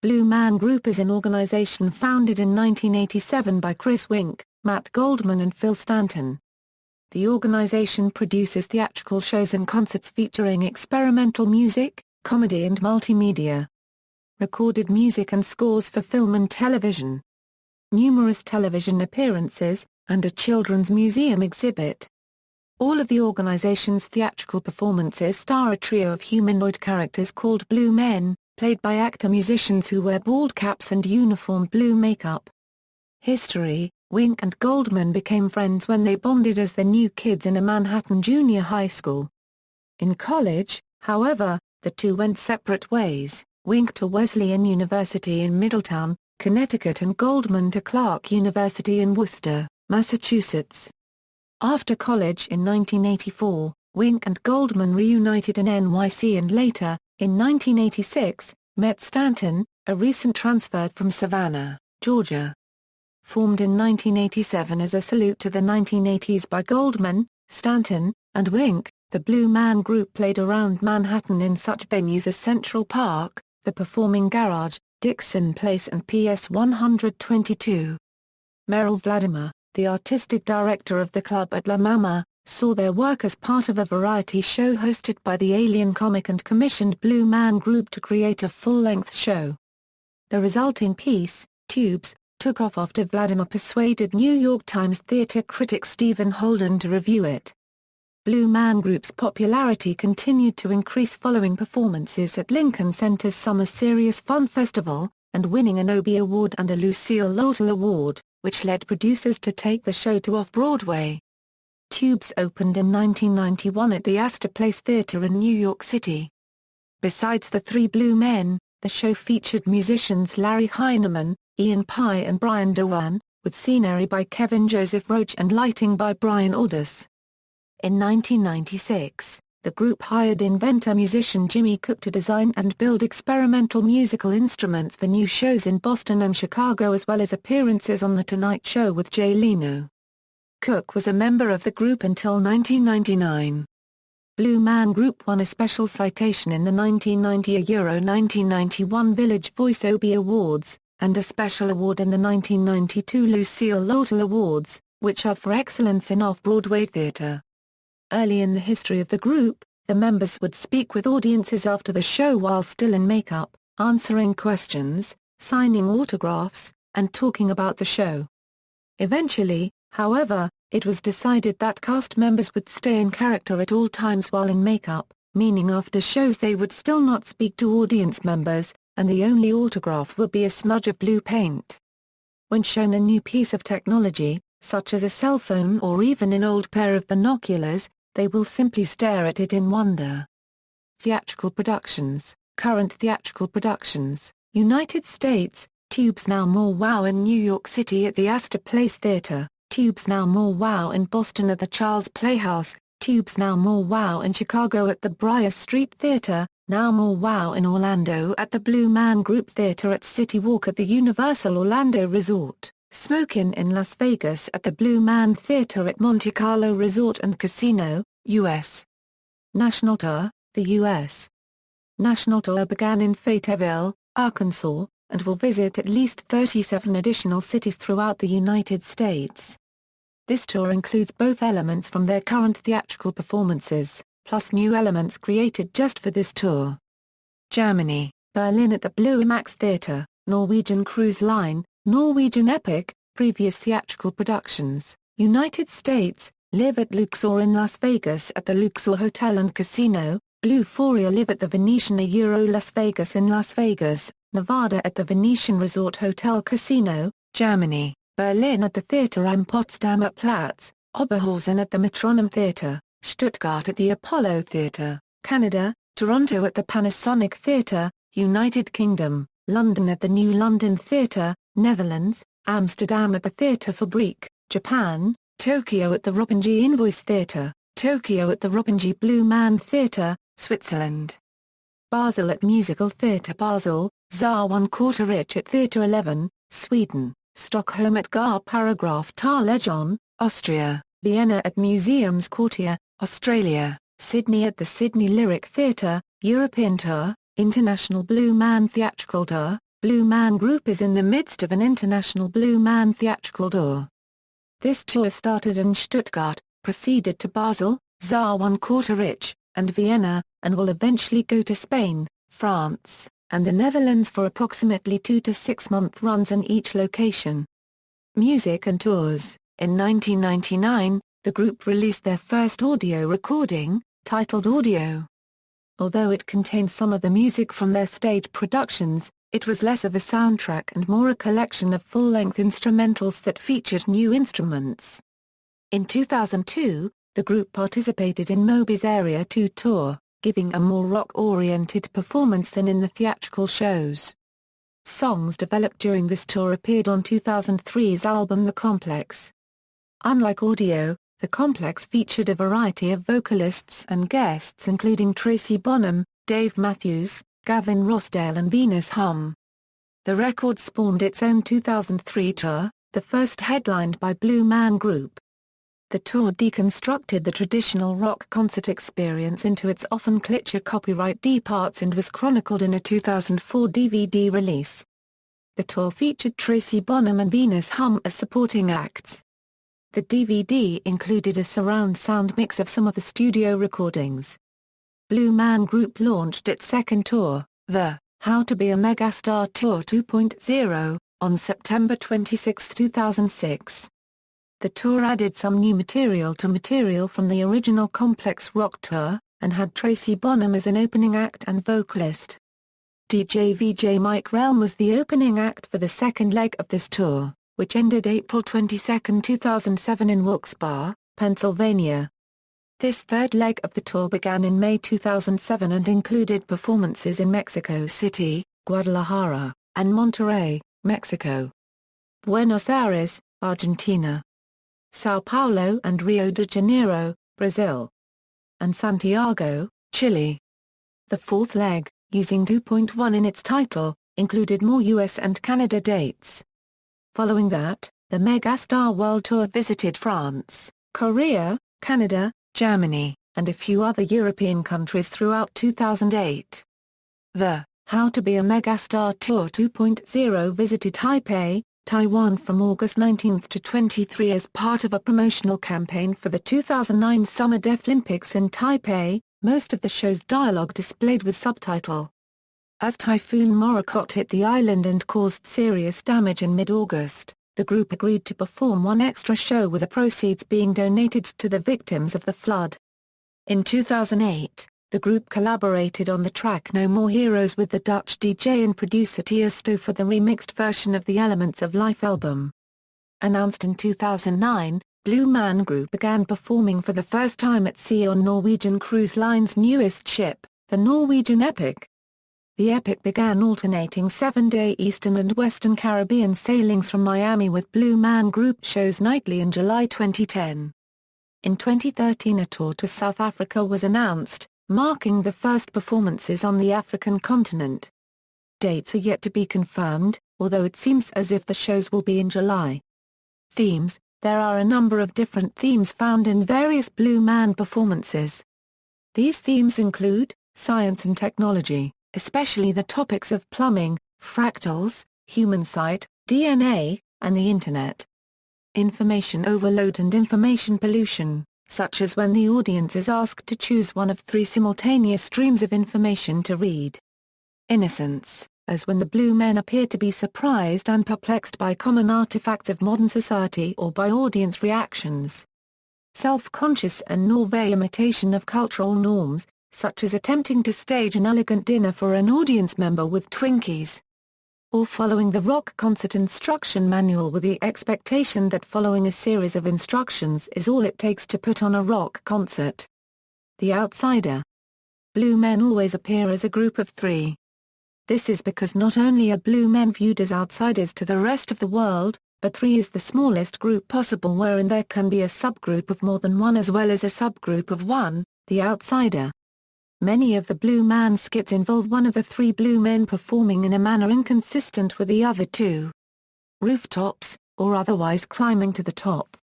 Blue Man Group is an organization founded in 1987 by Chris Wink, Matt Goldman and Phil Stanton. The organization produces theatrical shows and concerts featuring experimental music, comedy and multimedia. Recorded music and scores for film and television. Numerous television appearances, and a children's museum exhibit. All of the organization's theatrical performances star a trio of humanoid characters called Blue Men, played by actor-musicians who wear bald caps and uniformed blue makeup. History: Wink and Goldman became friends when they bonded as the new kids in a Manhattan junior high school. In college, however, the two went separate ways, Wink to Wesleyan University in Middletown, Connecticut and Goldman to Clark University in Worcester, Massachusetts. After college in 1984, Wink and Goldman reunited in NYC and later, in 1986, met Stanton, a recent transfer from Savannah, Georgia. Formed in 1987 as a salute to the 1980s by Goldman, Stanton, and Wink, the Blue Man Group played around Manhattan in such venues as Central Park, the Performing Garage, Dixon Place and PS 122. Merrill Vladimir, the artistic director of the club at La Mama, saw their work as part of a variety show hosted by the Alien Comic and commissioned Blue Man Group to create a full-length show. The resulting piece, Tubes, took off after Vladimir persuaded New York Times theater critic Stephen Holden to review it. Blue Man Group's popularity continued to increase following performances at Lincoln Center's Summer Serious Fun Festival, and winning an Obie Award and a Lucille Lortel Award, which led producers to take the show to off-Broadway. Tubes opened in 1991 at the Astor Place Theater in New York City. Besides the three Blue Men, the show featured musicians Larry Heineman, Ian Pye and Brian Dewan, with scenery by Kevin Joseph Roach and lighting by Brian Aldiss. In 1996, the group hired inventor-musician Jimmy Cook to design and build experimental musical instruments for new shows in Boston and Chicago as well as appearances on The Tonight Show with Jay Leno. Cook was a member of the group until 1999. Blue Man Group won a special citation in the 1990-1991 Village Voice Obie Awards, and a special award in the 1992 Lucille Lortel Awards, which are for excellence in off-Broadway theater. Early in the history of the group, the members would speak with audiences after the show while still in makeup, answering questions, signing autographs, and talking about the show. Eventually, however, it was decided that cast members would stay in character at all times while in makeup, meaning after shows they would still not speak to audience members, and the only autograph would be a smudge of blue paint. When shown a new piece of technology, such as a cell phone or even an old pair of binoculars, they will simply stare at it in wonder. Theatrical productions. Current theatrical productions: United States, Tubes Now More Wow in New York City at the Astor Place Theater, Tubes Now More Wow in Boston at the Charles Playhouse, Tubes Now More Wow in Chicago at the Briar Street Theater, Now More Wow in Orlando at the Blue Man Group Theater at City Walk at the Universal Orlando Resort, Smokin' in Las Vegas at the Blue Man Theater at Monte Carlo Resort and Casino, U.S. National Tour, the U.S. National Tour began in Fayetteville, Arkansas, and will visit at least 37 additional cities throughout the United States. This tour includes both elements from their current theatrical performances, plus new elements created just for this tour. Germany, Berlin at the Blue Max Theater, Norwegian Cruise Line, Norwegian Epic, previous theatrical productions, United States, Live at Luxor in Las Vegas at the Luxor Hotel and Casino, Blueforia Live at the Venetian Euro Las Vegas in Las Vegas, Nevada at the Venetian Resort Hotel Casino, Germany, Berlin at the Theater am Potsdamer Platz, Oberhausen at the Metronom Theater, Stuttgart at the Apollo Theater, Canada, Toronto at the Panasonic Theater, United Kingdom, London at the New London Theater, Netherlands, Amsterdam at the Theater Fabriek, Japan, Tokyo at the Robin G. Invoice Theater, Tokyo at the Robin G. Blue Man Theater, Switzerland. Basel at Musical Theater Basel, Saar 1/4 at Theater 11, Sweden, Stockholm at Gar Paragraph Tar Legion, Austria, Vienna at Museums Quartier, Australia, Sydney at the Sydney Lyric Theatre, European Tour, International Blue Man Theatrical Tour, Blue Man Group is in the midst of an international Blue Man theatrical tour. This tour started in Stuttgart, proceeded to Basel, Zwarenkortrijk, and Vienna, and will eventually go to Spain, France, and the Netherlands for approximately 2 to 6 month runs in each location. Music and tours. In 1999, the group released their first audio recording, titled Audio. Although it contained some of the music from their stage productions, it was less of a soundtrack and more a collection of full-length instrumentals that featured new instruments. In 2002, the group participated in Moby's Area 2 tour, giving a more rock-oriented performance than in the theatrical shows. Songs developed during this tour appeared on 2003's album The Complex. Unlike Audio, The Complex featured a variety of vocalists and guests including Tracy Bonham, Dave Matthews, Gavin Rossdale and Venus Hum. The record spawned its own 2003 tour, the first headlined by Blue Man Group. The tour deconstructed the traditional rock concert experience into its often cliché copyright D parts and was chronicled in a 2004 DVD release. The tour featured Tracy Bonham and Venus Hum as supporting acts. The DVD included a surround sound mix of some of the studio recordings. Blue Man Group launched its second tour, the How to Be a Megastar Tour 2.0, on September 26, 2006. The tour added some new material from the original Complex Rock Tour, and had Tracy Bonham as an opening act and vocalist. DJ VJ Mike Relm was the opening act for the second leg of this tour, which ended April 22, 2007 in Wilkes-Barre, Pennsylvania. This third leg of the tour began in May 2007 and included performances in Mexico City, Guadalajara, and Monterrey, Mexico. Buenos Aires, Argentina. Sao Paulo and Rio de Janeiro, Brazil. And Santiago, Chile. The fourth leg, using 2.1 in its title, included more US and Canada dates. Following that, the Megastar World Tour visited France, Korea, Canada, Germany, and a few other European countries throughout 2008. The How to Be a Megastar Tour 2.0 visited Taipei, Taiwan from August 19 to 23 as part of a promotional campaign for the 2009 Summer Deaflympics in Taipei, most of the show's dialogue displayed with subtitle. As Typhoon Morakot hit the island and caused serious damage in mid-August, the group agreed to perform one extra show with the proceeds being donated to the victims of the flood. In 2008, the group collaborated on the track No More Heroes with the Dutch DJ and producer Tiesto for the remixed version of the Elements of Life album. Announced in 2009, Blue Man Group began performing for the first time at sea on Norwegian Cruise Line's newest ship, the Norwegian Epic. The Epic began alternating 7-day Eastern and Western Caribbean sailings from Miami with Blue Man Group shows nightly in July 2010. In 2013 a tour to South Africa was announced, marking the first performances on the African continent. Dates are yet to be confirmed, although it seems as if the shows will be in July. Themes. There are a number of different themes found in various Blue Man performances. These themes include science and technology, especially the topics of plumbing, fractals, human sight, DNA, and the Internet. Information overload and information pollution, such as when the audience is asked to choose one of 3 simultaneous streams of information to read. Innocence, as when the Blue Men appear to be surprised and perplexed by common artifacts of modern society or by audience reactions. Self-conscious and Norvay imitation of cultural norms, such as attempting to stage an elegant dinner for an audience member with Twinkies. Or following the rock concert instruction manual with the expectation that following a series of instructions is all it takes to put on a rock concert. The Outsider. Blue Men always appear as a group of 3. This is because not only are Blue Men viewed as outsiders to the rest of the world, but 3 is the smallest group possible wherein there can be a subgroup of more than 1 as well as a subgroup of 1, the outsider. Many of the Blue Man skits involve one of the 3 Blue Men performing in a manner inconsistent with the other 2. Rooftops, or otherwise climbing to the top.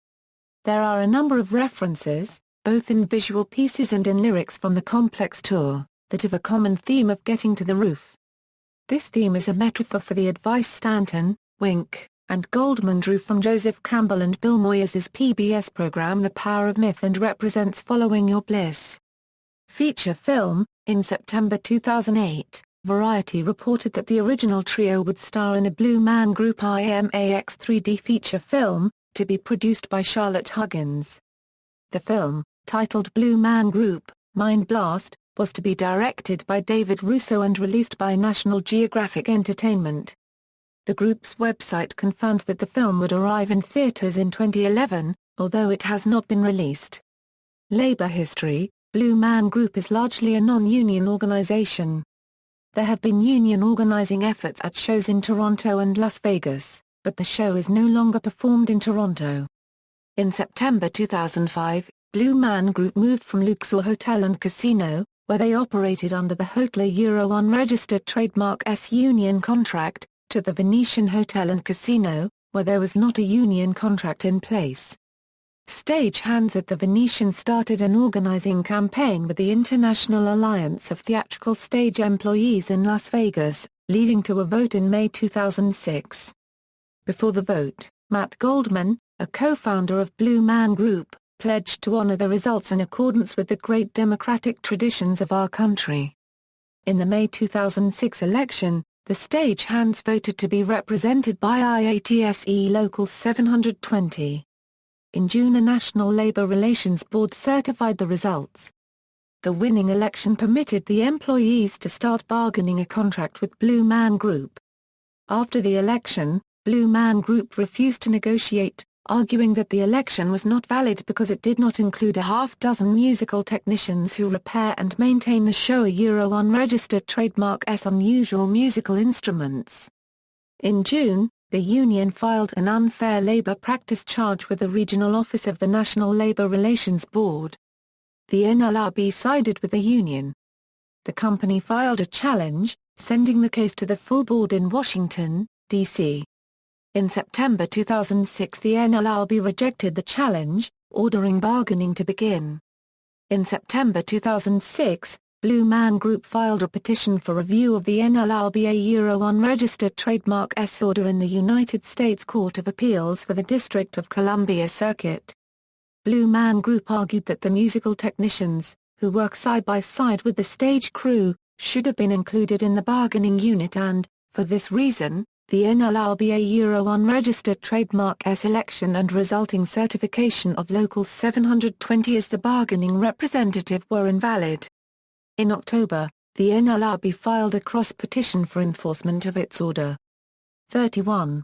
There are a number of references, both in visual pieces and in lyrics from the Complex Tour, that have a common theme of getting to the roof. This theme is a metaphor for the advice Stanton, Wink, and Goldman drew from Joseph Campbell and Bill Moyers's PBS program The Power of Myth and represents Following Your Bliss. Feature film. In September 2008, Variety reported that the original trio would star in a Blue Man Group IMAX 3D feature film, to be produced by Charlotte Huggins. The film, titled Blue Man Group, Mind Blast, was to be directed by David Russo and released by National Geographic Entertainment. The group's website confirmed that the film would arrive in theaters in 2011, although it has not been released. Labor history. Blue Man Group is largely a non-union organization. There have been union organizing efforts at shows in Toronto and Las Vegas, but the show is no longer performed in Toronto. In September 2005, Blue Man Group moved from Luxor Hotel and Casino, where they operated under the Hotel unregistered trademark S union contract, to the Venetian Hotel and Casino, where there was not a union contract in place. Stagehands at the Venetian started an organizing campaign with the International Alliance of Theatrical Stage Employees in Las Vegas, leading to a vote in May 2006. Before the vote, Matt Goldman, a co-founder of Blue Man Group, pledged to honor the results in accordance with the great democratic traditions of our country. In the May 2006 election, the stagehands voted to be represented by IATSE Local 720. In June, the National Labor Relations Board certified the results. The winning election permitted the employees to start bargaining a contract with Blue Man Group. After the election, Blue Man Group refused to negotiate, arguing that the election was not valid because it did not include a half-dozen musical technicians who repair and maintain the show unregistered trademark S unusual musical instruments. In June, the union filed an unfair labor practice charge with the regional office of the National Labor Relations Board. The NLRB sided with the union. The company filed a challenge, sending the case to the full board in Washington, D.C. In September 2006, the NLRB rejected the challenge, ordering bargaining to begin. In September 2006, Blue Man Group filed a petition for review of the NLRB unregistered trademark S order in the United States Court of Appeals for the District of Columbia Circuit. Blue Man Group argued that the musical technicians, who work side by side with the stage crew, should have been included in the bargaining unit and, for this reason, the NLRB unregistered trademark S election and resulting certification of Local 720 as the bargaining representative were invalid. In October, the NLRB filed a cross-petition for enforcement of its order. 31.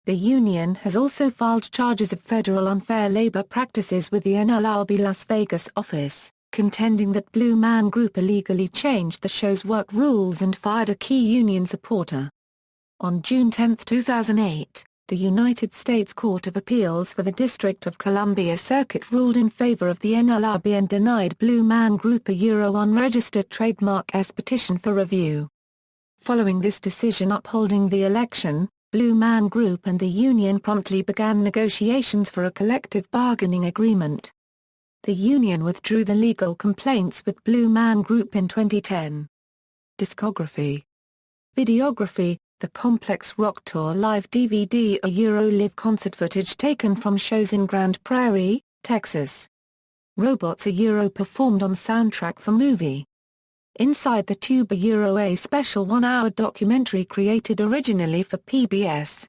The union has also filed charges of federal unfair labor practices with the NLRB Las Vegas office, contending that Blue Man Group illegally changed the show's work rules and fired a key union supporter. On June 10, 2008, the United States Court of Appeals for the District of Columbia Circuit ruled in favor of the NLRB and denied Blue Man Group a unregistered trademark S petition for review. Following this decision upholding the election, Blue Man Group and the union promptly began negotiations for a collective bargaining agreement. The union withdrew the legal complaints with Blue Man Group in 2010. Discography. Videography. The Complex Rock Tour live DVD live concert footage taken from shows in Grand Prairie, Texas. Robots performed on soundtrack for movie. Inside the Tube a special 1-hour documentary created originally for PBS.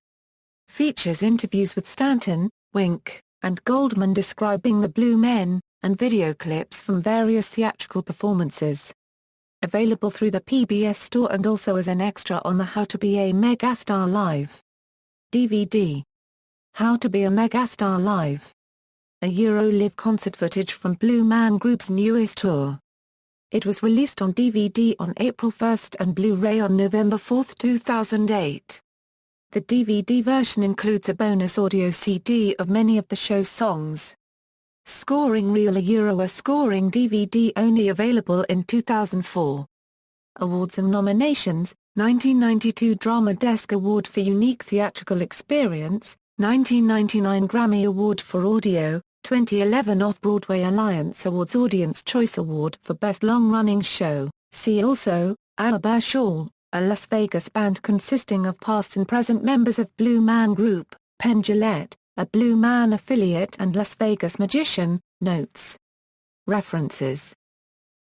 Features interviews with Stanton, Wink, and Goldman describing the Blue Men, and video clips from various theatrical performances. Available through the PBS store and also as an extra on the How to Be a Megastar Live DVD. How to Be a Megastar Live. A live concert footage from Blue Man Group's newest tour. It was released on DVD on April 1 and Blu-ray on November 4, 2008. The DVD version includes a bonus audio CD of many of the show's songs. Scoring reel a scoring DVD only available in 2004. Awards and nominations: 1992 Drama Desk Award for Unique Theatrical Experience, 1999 Grammy Award for Audio, 2011 Off-Broadway Alliance Awards Audience Choice Award for Best Long-Running Show. See also, Albert Shaw, a Las Vegas band consisting of past and present members of Blue Man Group, Penn Jillette, a Blue Man affiliate and Las Vegas Magician. Notes. References.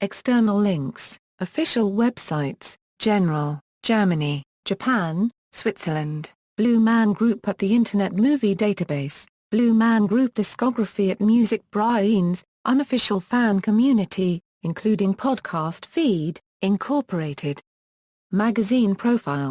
External links, official websites, General, Germany, Japan, Switzerland, Blue Man Group at the Internet Movie Database, Blue Man Group discography at Music Brains, unofficial fan community, including podcast feed, Incorporated. Magazine profile.